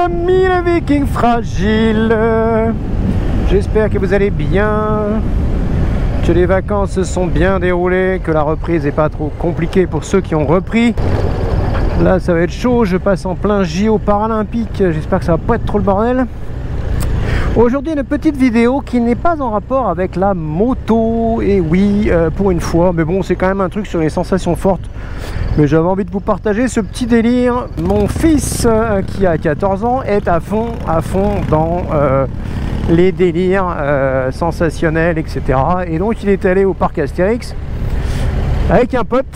amis les Vikings fragiles, j'espère que vous allez bien, que les vacances se sont bien déroulées, que la reprise n'est pas trop compliquée pour ceux qui ont repris. Là ça va être chaud, je passe en plein JO paralympique, j'espère que ça va pas être trop le bordel. Aujourd'hui une petite vidéo qui n'est pas en rapport avec la moto, et oui pour une fois, mais bon c'est quand même un truc sur les sensations fortes. Mais j'avais envie de vous partager ce petit délire. Mon fils qui a 14 ans est à fond dans les délires sensationnels, etc. Et donc il est allé au parc Astérix avec un pote.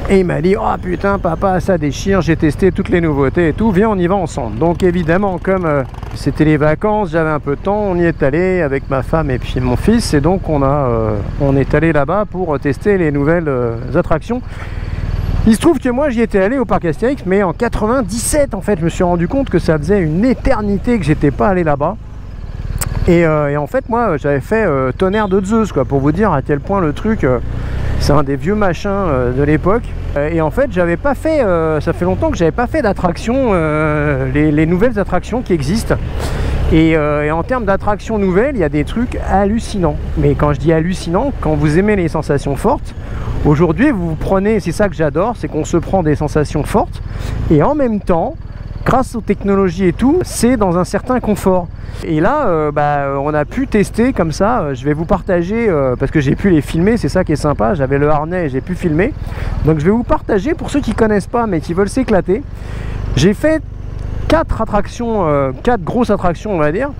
Et il m'a dit, oh putain papa ça déchire, j'ai testé toutes les nouveautés et tout, viens on y va ensemble. Donc évidemment comme c'était les vacances, j'avais un peu de temps, on y est allé avec ma femme et puis mon fils. Et donc on est allé là-bas pour tester les nouvelles attractions. Il se trouve que moi j'y étais allé au parc Astérix mais en 97 en fait. Je me suis rendu compte que ça faisait une éternité que j'étais pas allé là-bas. Et en fait moi j'avais fait Tonnerre de Zeus quoi, pour vous dire à quel point le truc c'est un des vieux machins de l'époque. Et en fait j'avais pas fait, ça fait longtemps que j'avais pas fait d'attractions, les nouvelles attractions qui existent. Et en termes d'attractions nouvelles, il y a des trucs hallucinants. Mais quand je dis hallucinant, quand vous aimez les sensations fortes, aujourd'hui vous prenez, c'est ça que j'adore, c'est qu'on se prend des sensations fortes et en même temps, grâce aux technologies et tout, c'est dans un certain confort. Et là, on a pu tester comme ça. Je vais vous partager, parce que j'ai pu les filmer, c'est ça qui est sympa. J'avais le harnais et j'ai pu filmer. Donc je vais vous partager, pour ceux qui connaissent pas mais qui veulent s'éclater. J'ai fait 4 attractions, 4 grosses attractions on va dire.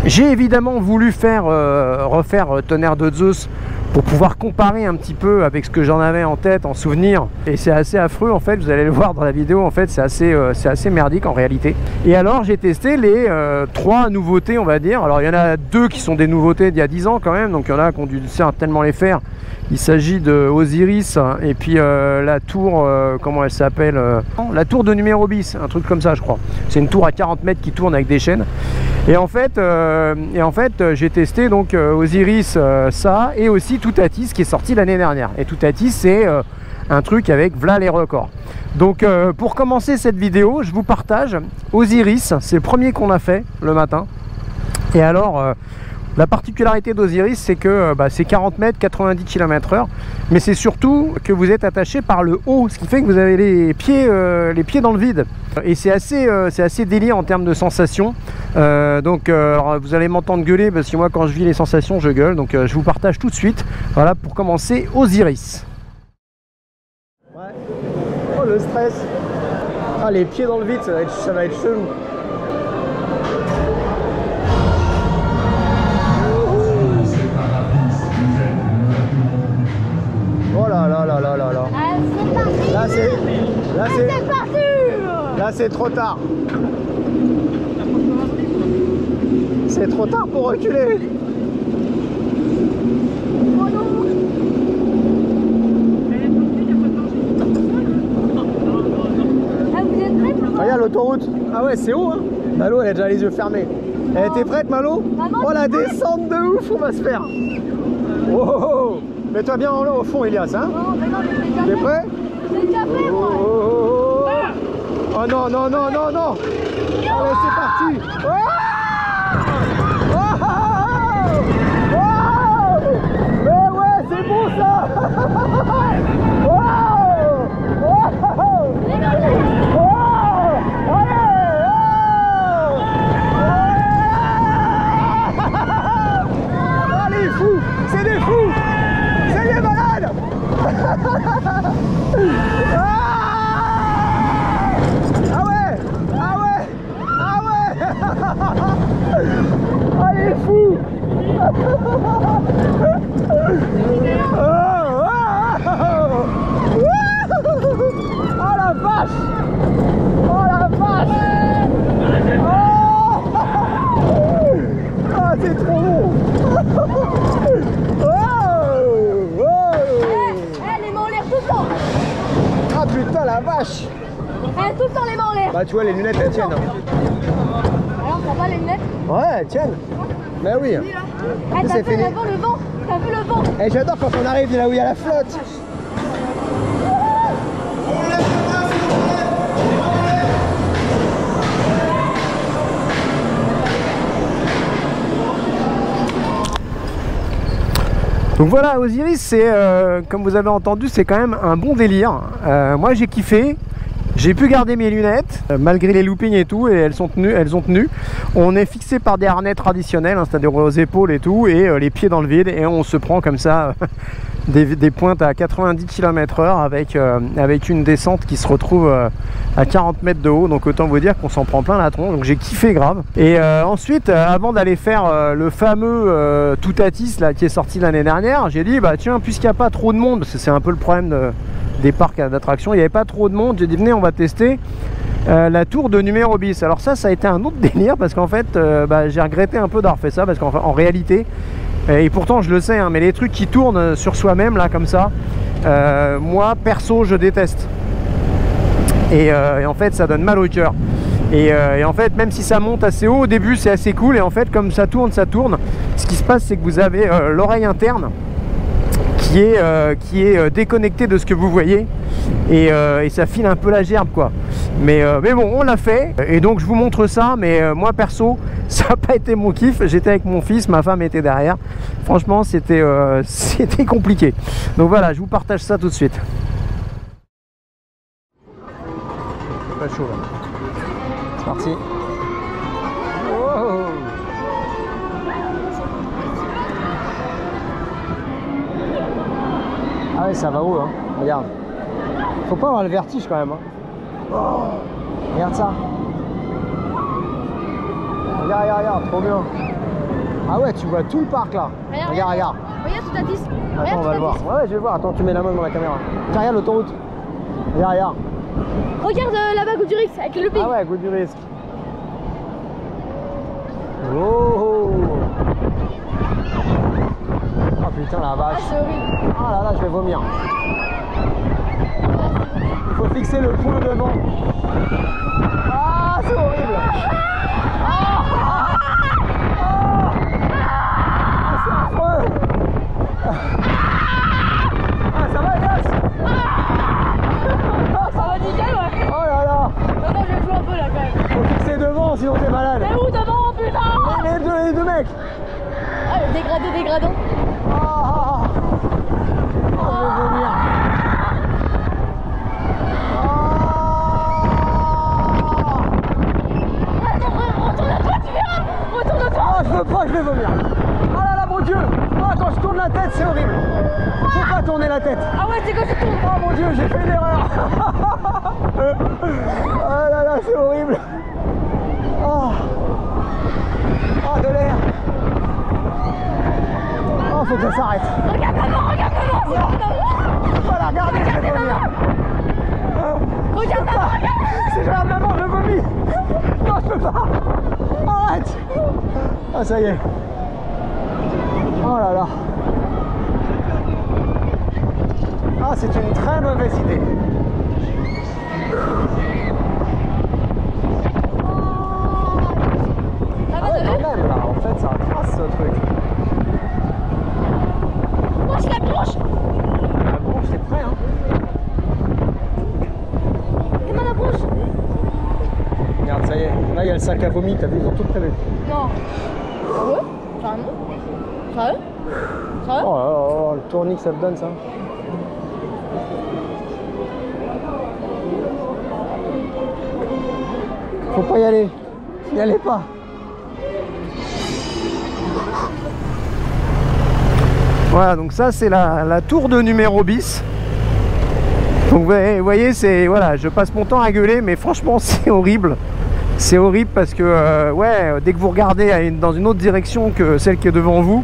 J'ai évidemment voulu refaire Tonnerre de Zeus pour pouvoir comparer un petit peu avec ce que j'en avais en tête, en souvenir. Et c'est assez affreux en fait, vous allez le voir dans la vidéo, en fait c'est assez merdique en réalité. Et alors j'ai testé les 3 nouveautés on va dire. Alors il y en a 2 qui sont des nouveautés d'il y a 10 ans quand même, donc il y en a qui ont dû certainement les faire. Il s'agit de Osiris et puis la tour, comment elle s'appelle, la tour de numéro bis, un truc comme ça je crois. C'est une tour à 40 mètres qui tourne avec des chaînes. Et en fait j'ai testé donc Osiris, ça, et aussi Toutatis qui est sorti l'année dernière. Et Toutatis c'est un truc avec v'là les records. Donc pour commencer cette vidéo, je vous partage Osiris, c'est le premier qu'on a fait le matin. Et alors la particularité d'Osiris, c'est que c'est 40 mètres, 90 km/h, mais c'est surtout que vous êtes attaché par le haut, ce qui fait que vous avez les pieds dans le vide. Et c'est assez délire en termes de sensations. Alors, vous allez m'entendre gueuler, parce que moi quand je vis les sensations, je gueule. Donc je vous partage tout de suite. Voilà, pour commencer, Osiris. Ouais. Oh le stress. Ah les pieds dans le vide, ça va être chelou. Oh là là là là là là. Là c'est trop tard. C'est trop tard pour reculer. Regarde l'autoroute. Ah ouais c'est haut hein. Malo elle a déjà les yeux fermés. Elle était prête Malo? Oh la descente de ouf on va se faire. Oh. Mets-toi bien en haut au fond Elias hein. Non mais non je suis déjà prêt. J'ai déjà fait moi. Oh non non non non non. Allez c'est parti. Mais ouais c'est bon ça. Allez fous, c'est des fous. C'est des malades. Ah ouais. Ah il est fou. Oh la vache. Ah c'est trop bon. Les mains en l'air tout le temps. Ah putain la vache. Tout le temps les mains en l'air. Bah tu vois les lunettes elles tiennent. Alors on prend pas les lunettes. Ouais elles tiennent. Bah oui. T'as vu le vent. T'as vu le vent. Et j'adore quand on arrive là où il y a la flotte. Donc voilà, Osiris, c'est comme vous avez entendu, c'est quand même un bon délire. Moi j'ai kiffé. J'ai pu garder mes lunettes malgré les loopings et tout, et elles ont tenu. On est fixé par des harnais traditionnels, hein, c'est-à-dire aux épaules et tout, et les pieds dans le vide, et on se prend comme ça des pointes à 90 km/h avec une descente qui se retrouve à 40 mètres de haut. Donc autant vous dire qu'on s'en prend plein la tronche. Donc j'ai kiffé grave. Et ensuite, avant d'aller faire le fameux Toutatis là qui est sorti l'année dernière, j'ai dit bah tiens, puisqu'il n'y a pas trop de monde, parce que c'est un peu le problème des parcs d'attractions, il n'y avait pas trop de monde, j'ai dit venez on va tester la tour de numéro bis. Alors ça a été un autre délire parce qu'en fait j'ai regretté un peu d'avoir fait ça parce qu'en réalité, et pourtant je le sais hein, mais les trucs qui tournent sur soi-même là comme ça, moi perso je déteste, et en fait ça donne mal au cœur. Et en fait, même si ça monte assez haut au début, c'est assez cool, et en fait comme ça tourne, ce qui se passe c'est que vous avez l'oreille interne qui est déconnecté de ce que vous voyez, et ça file un peu la gerbe quoi. Mais bon, on l'a fait, et donc je vous montre ça. Mais moi perso, ça n'a pas été mon kiff. J'étais avec mon fils, ma femme était derrière. Franchement, c'était compliqué. Donc voilà, je vous partage ça tout de suite. Pas chaud là. C'est parti. Wow. Ah ouais, ça va haut, hein. Regarde. Faut pas avoir le vertige quand même, hein. Oh, regarde ça. Regarde, trop bien. Ah ouais, tu vois tout le parc là. Regarde. Regarde Toutatis. Attends, on va le voir. Ouais, je vais voir. Attends, tu mets la main dans la caméra. Tiens, regarde l'autoroute. Regarde. Regarde là-bas, Goût du Risque, avec le looping. Ah ouais, Goût du Risque. Oh. Oh putain la vache. Ah, c'est horrible. Ah là, je vais vomir. Il faut fixer le point devant. Ah, c'est horrible. C'est affreux. Ah, ça va, Elias? Ça va nickel, ouais. Oh là là. Attends, je vais jouer un peu là quand même. Faut fixer devant, sinon t'es malade. Mais où devant, putain? Les deux mecs. Ah, le dégradant. Oh, je vais vomir. Je vais vomir. Oh là là, mon Dieu. Oh, quand je tourne la tête, c'est horrible. Faut pas tourner la tête. Ah ouais, c'est quand tu tournes. Oh mon Dieu, j'ai fait une erreur. Oh là là, c'est horrible. Oh, de l'air. Oh, faut que ça s'arrête. Regarde maman. Faut pas la regarder, je vais vomir. Regarde maman. Si je regarde maman, je vomis. Non, je peux pas. Arrête. Ah, ça y est. Oh là là. Ah, c'est une très mauvaise idée. Ça va, Ah ouais, t'as quand vu? même là, en fait, ça trace ce truc. Branche la branche. La branche, c'est prêt, hein. Comment la branche? Regarde, ça y est. Là, il y a le sac à vomi, t'as vu, ils ont tout prévu. Non. Sérieux? Carrément? Sérieux? Sérieux? Oh là là, le tournis que ça te donne, ça. Faut pas y aller. Y allez pas. Voilà, donc ça c'est la tour de numéro bis. Donc vous voyez, c'est voilà, je passe mon temps à gueuler, mais franchement c'est horrible. C'est horrible parce que ouais, dès que vous regardez dans une autre direction que celle qui est devant vous,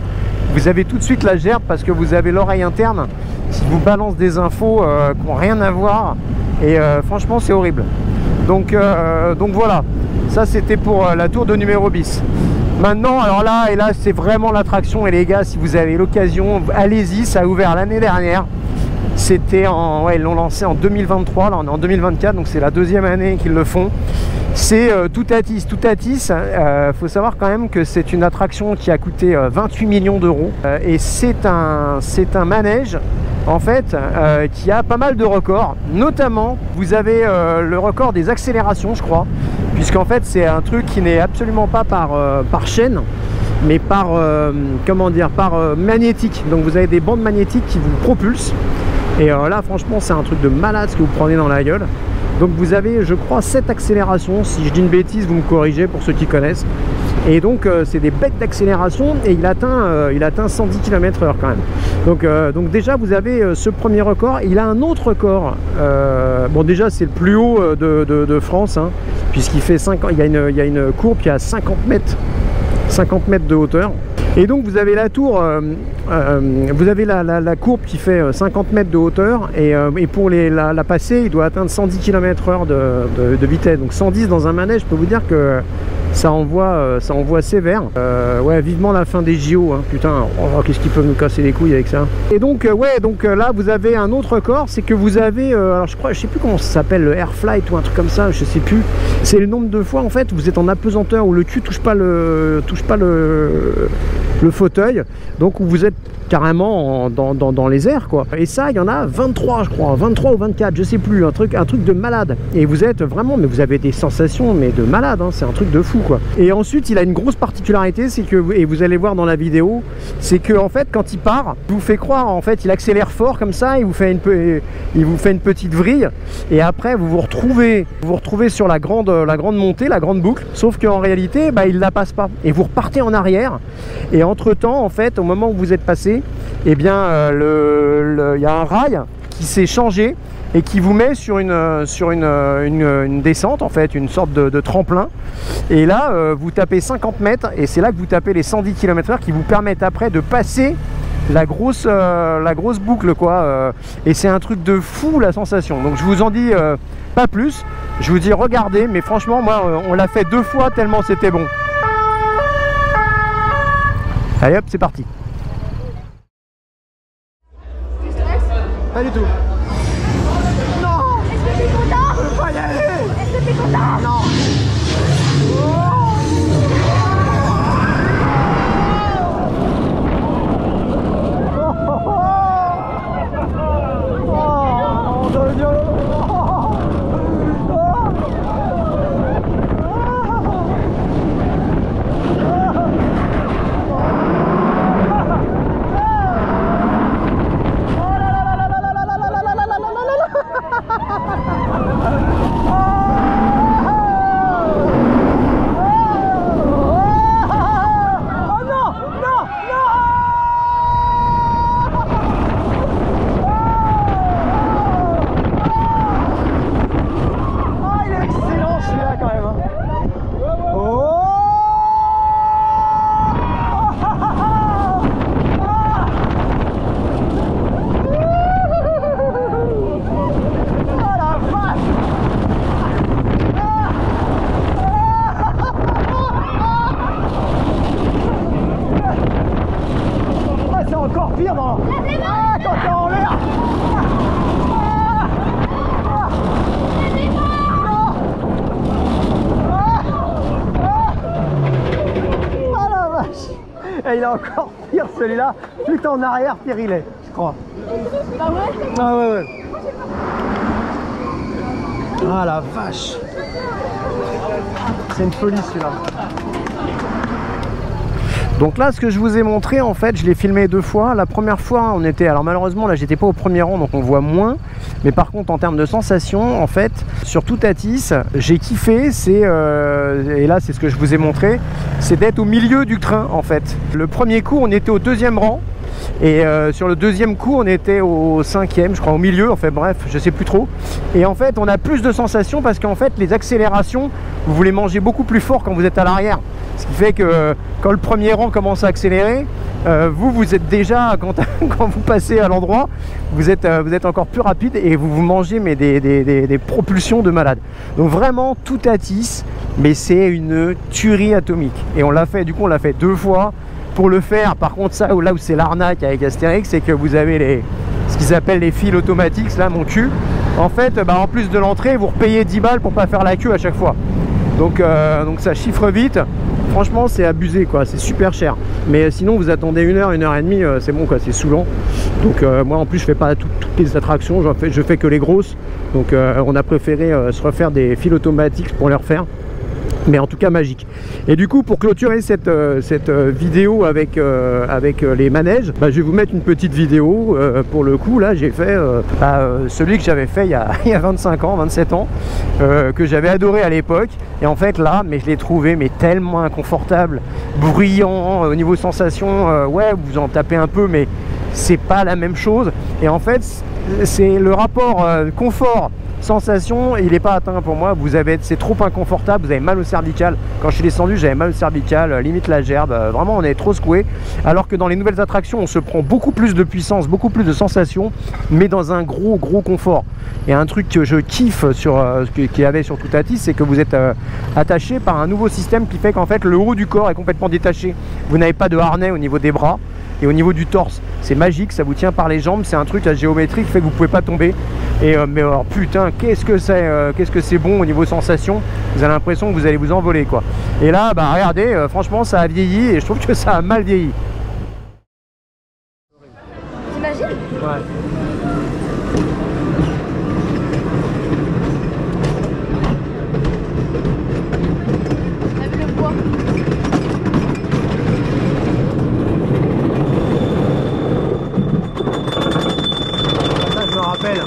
vous avez tout de suite la gerbe parce que vous avez l'oreille interne qui vous balance des infos qui n'ont rien à voir, et franchement c'est horrible. Donc voilà, ça c'était pour la tour de numéro bis. Maintenant, alors là, et là c'est vraiment l'attraction, et les gars, si vous avez l'occasion, allez-y, ça a ouvert l'année dernière. C'était ouais, ils l'ont lancé en 2023, là on est en 2024, donc c'est la deuxième année qu'ils le font. C'est Toutatis. Toutatis, faut savoir quand même que c'est une attraction qui a coûté 28 millions d'euros, et c'est un manège en fait qui a pas mal de records. Notamment, vous avez le record des accélérations, je crois, puisqu'en fait c'est un truc qui n'est absolument pas par chaîne, mais par, comment dire, par magnétique. Donc vous avez des bandes magnétiques qui vous propulsent. Et là, franchement, c'est un truc de malade ce que vous prenez dans la gueule. Donc vous avez, je crois, 7 accélérations. Si je dis une bêtise, vous me corrigez pour ceux qui connaissent. Et donc c'est des bêtes d'accélération et il atteint 110 km/h quand même. Donc déjà vous avez ce premier record. Il a un autre record. Bon, déjà c'est le plus haut de France, hein, puisqu'il fait 5 ans. Il y a une courbe qui a 50 mètres de hauteur. Et donc vous avez la tour, vous avez la courbe qui fait 50 mètres de hauteur et pour la passer, il doit atteindre 110 km/h de vitesse. Donc 110 dans un manège, je peux vous dire que ça envoie sévère. Ouais, vivement la fin des JO, hein. Putain, oh, qu'est-ce qu'ils peuvent nous casser les couilles avec ça. Et donc ouais, donc là vous avez un autre record, c'est que vous avez, alors je sais plus comment ça s'appelle, le air flight ou un truc comme ça, je sais plus. C'est le nombre de fois en fait vous êtes en apesanteur où le cul touche pas le fauteuil, donc où vous êtes carrément dans les airs quoi. Et ça, il y en a 23 je crois, 23 ou 24, je sais plus, un truc de malade. Et vous êtes vraiment, mais vous avez des sensations mais de malade, hein. C'est un truc de fou quoi. Et ensuite il a une grosse particularité, c'est que, et vous allez voir dans la vidéo, c'est que en fait quand il part, il vous fait croire, en fait il accélère fort comme ça, il vous fait une petite vrille, et après vous vous retrouvez sur la grande montée, la grande boucle, sauf qu'en réalité bah, il la passe pas, et vous repartez en arrière. Et entre temps, en fait, au moment où vous êtes passé, eh bien, il y a un rail qui s'est changé et qui vous met sur une descente, en fait, une sorte de tremplin. Et là, vous tapez 50 mètres et c'est là que vous tapez les 110 km/h qui vous permettent après de passer la grosse boucle, quoi. Et c'est un truc de fou, la sensation. Donc je vous en dis pas plus. Je vous dis regardez, mais franchement, moi, on l'a fait 2 fois tellement c'était bon. Allez hop, c'est parti. Pas du tout. Non. Est-ce que t'es content? Je peux pas y aller. Est-ce que t'es content? Non. Et il est encore pire celui-là, plus t'es en arrière, pire il est, je crois. Ah ouais? Ah ouais, ouais. Ah la vache. C'est une folie celui-là. Donc là, ce que je vous ai montré, en fait, je l'ai filmé 2 fois. La première fois, on était... Alors malheureusement, là, j'étais pas au premier rang, donc on voit moins. Mais par contre, en termes de sensations, en fait, sur tout Atis, j'ai kiffé. Et là, c'est ce que je vous ai montré. C'est d'être au milieu du train, en fait. Le premier coup, on était au 2e rang. Et sur le 2e coup, on était au 5e, je crois, au milieu. Enfin bref, je sais plus trop. Et en fait, on a plus de sensations parce qu'en fait, les accélérations, vous les mangez beaucoup plus fort quand vous êtes à l'arrière. Ce qui fait que quand le premier rang commence à accélérer, vous êtes déjà, quand vous passez à l'endroit, vous êtes encore plus rapide et vous mangez mais des propulsions de malade. Donc vraiment, tout Atis, mais c'est une tuerie atomique. Et on l'a fait, du coup, on l'a fait 2 fois. Pour le faire, par contre, ça, là où c'est l'arnaque avec Astérix, c'est que vous avez ce qu'ils appellent les fils automatiques, là, mon cul. En fait, bah, en plus de l'entrée, vous repayez 10 balles pour pas faire la queue à chaque fois. Donc ça chiffre vite. Franchement, c'est abusé, quoi. C'est super cher. Mais sinon, vous attendez 1 heure, 1 heure et demie, c'est bon, quoi. C'est saoulant. Donc moi, en plus, je fais pas toutes les attractions. Je fais que les grosses. Donc on a préféré se refaire des fils automatiques pour les refaire. mais en tout cas magique. Et du coup, pour clôturer cette vidéo avec les manèges, bah, je vais vous mettre une petite vidéo. Pour le coup, là, j'ai fait celui que j'avais fait il y a 25 ans, 27 ans, que j'avais adoré à l'époque. Et en fait, là, mais je l'ai trouvé tellement inconfortable, bruyant, au niveau sensation, ouais, vous en tapez un peu, mais c'est pas la même chose. Et en fait, c'est le rapport confort sensation, il n'est pas atteint pour moi. C'est trop inconfortable, vous avez mal au cervical. Quand je suis descendu, j'avais mal au cervical, limite la gerbe, vraiment on est trop secoué. Alors que dans les nouvelles attractions, on se prend beaucoup plus de puissance, beaucoup plus de sensations, mais dans un gros confort. Et un truc que je kiffe qu'il y avait sur Toutatis, c'est que vous êtes attaché par un nouveau système qui fait qu'en fait le haut du corps est complètement détaché. Vous n'avez pas de harnais au niveau des bras et au niveau du torse. C'est magique, ça vous tient par les jambes, c'est un truc à géométrie qui fait que vous pouvez pas tomber. Et mais alors putain, qu'est-ce que c'est bon au niveau sensation. Vous avez l'impression que vous allez vous envoler quoi. Et là, bah regardez, franchement ça a vieilli et je trouve que ça a mal vieilli. T'imagines? Ouais. Avec le bois. Ça je me rappelle.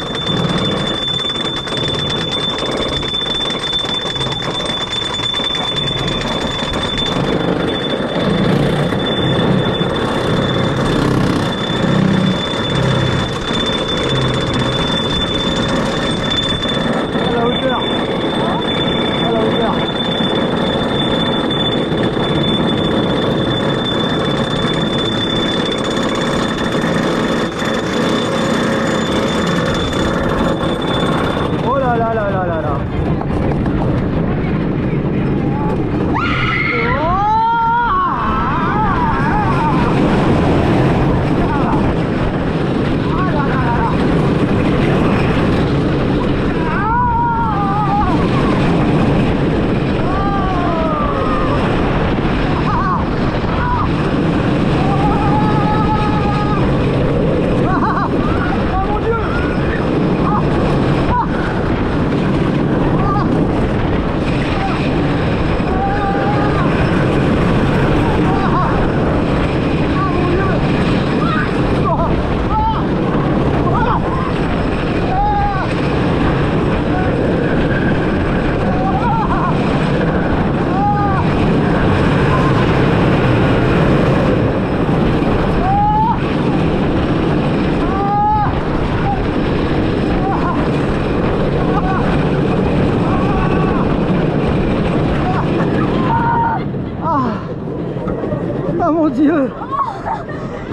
Oh mon Dieu!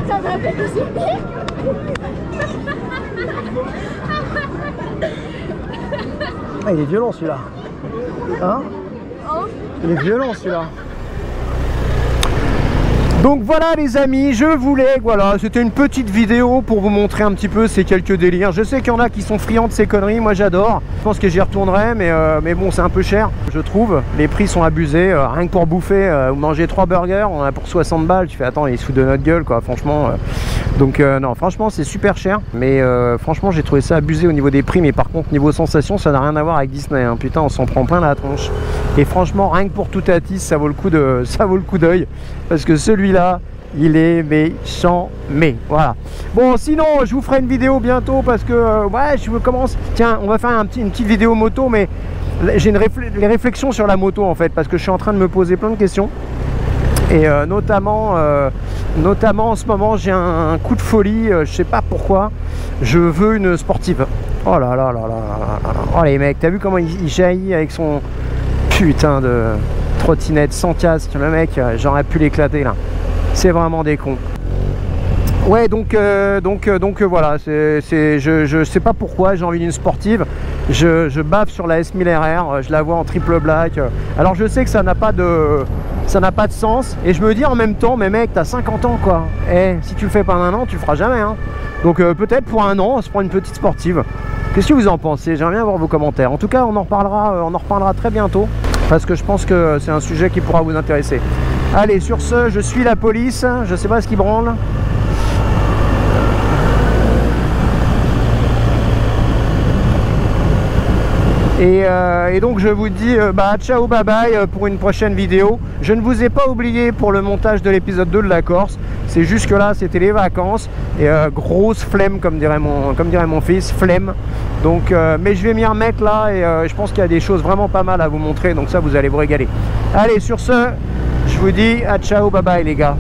Ça me rappelle des souvenirs. Ah, il est violent celui-là. Hein? Il est violent celui-là. Donc voilà les amis, je voulais, voilà, c'était une petite vidéo pour vous montrer un petit peu ces quelques délires. Je sais qu'il y en a qui sont friands de ces conneries, moi j'adore. Je pense que j'y retournerai, mais bon, c'est un peu cher, je trouve. Les prix sont abusés, rien que pour bouffer, vous mangez 3 burgers, on en a pour 60 balles. Tu fais, attends, il se fout de notre gueule, quoi, franchement. Donc non, franchement, c'est super cher. Mais franchement, j'ai trouvé ça abusé au niveau des prix. Mais par contre, niveau sensation, ça n'a rien à voir avec Disney, hein. Putain, on s'en prend plein la tronche. Et franchement, rien que pour Toutatis, ça vaut le coup d'œil. Parce que celui-là, il est méchant, mais voilà. Bon, sinon, je vous ferai une vidéo bientôt parce que, ouais, je commence. Tiens, on va faire une petite vidéo moto, mais j'ai les réflexions sur la moto en fait, parce que je suis en train de me poser plein de questions. Et notamment en ce moment, j'ai un coup de folie, je sais pas pourquoi. Je veux une sportive. Oh là là là là là là là. Oh les mecs, t'as vu comment il jaillit avec son putain de trottinette sans casque, le mec, j'aurais pu l'éclater là. C'est vraiment des cons. Ouais, donc voilà, je sais pas pourquoi j'ai envie d'une sportive. Je bave sur la S1000RR, je la vois en triple black. Alors je sais que ça n'a pas de sens. Et je me dis en même temps, mais mec, t'as 50 ans quoi. Eh, si tu le fais pas un an, tu le feras jamais. Hein. Donc peut-être pour un an, on se prend une petite sportive. Qu'est-ce que vous en pensez? J'aimerais bien avoir vos commentaires. En tout cas, on en reparlera très bientôt. Parce que je pense que c'est un sujet qui pourra vous intéresser. Allez, sur ce, je suis la police. Je sais pas ce qui branle. Et donc je vous dis ciao bye bye pour une prochaine vidéo. Je ne vous ai pas oublié pour le montage de l'épisode 2 de la Corse. C'est juste que là c'était les vacances et grosse flemme comme dirait mon fils, flemme. Donc mais je vais m'y remettre là et je pense qu'il y a des choses vraiment pas mal à vous montrer, donc ça vous allez vous régaler. Allez, sur ce, je vous dis ciao bye bye les gars.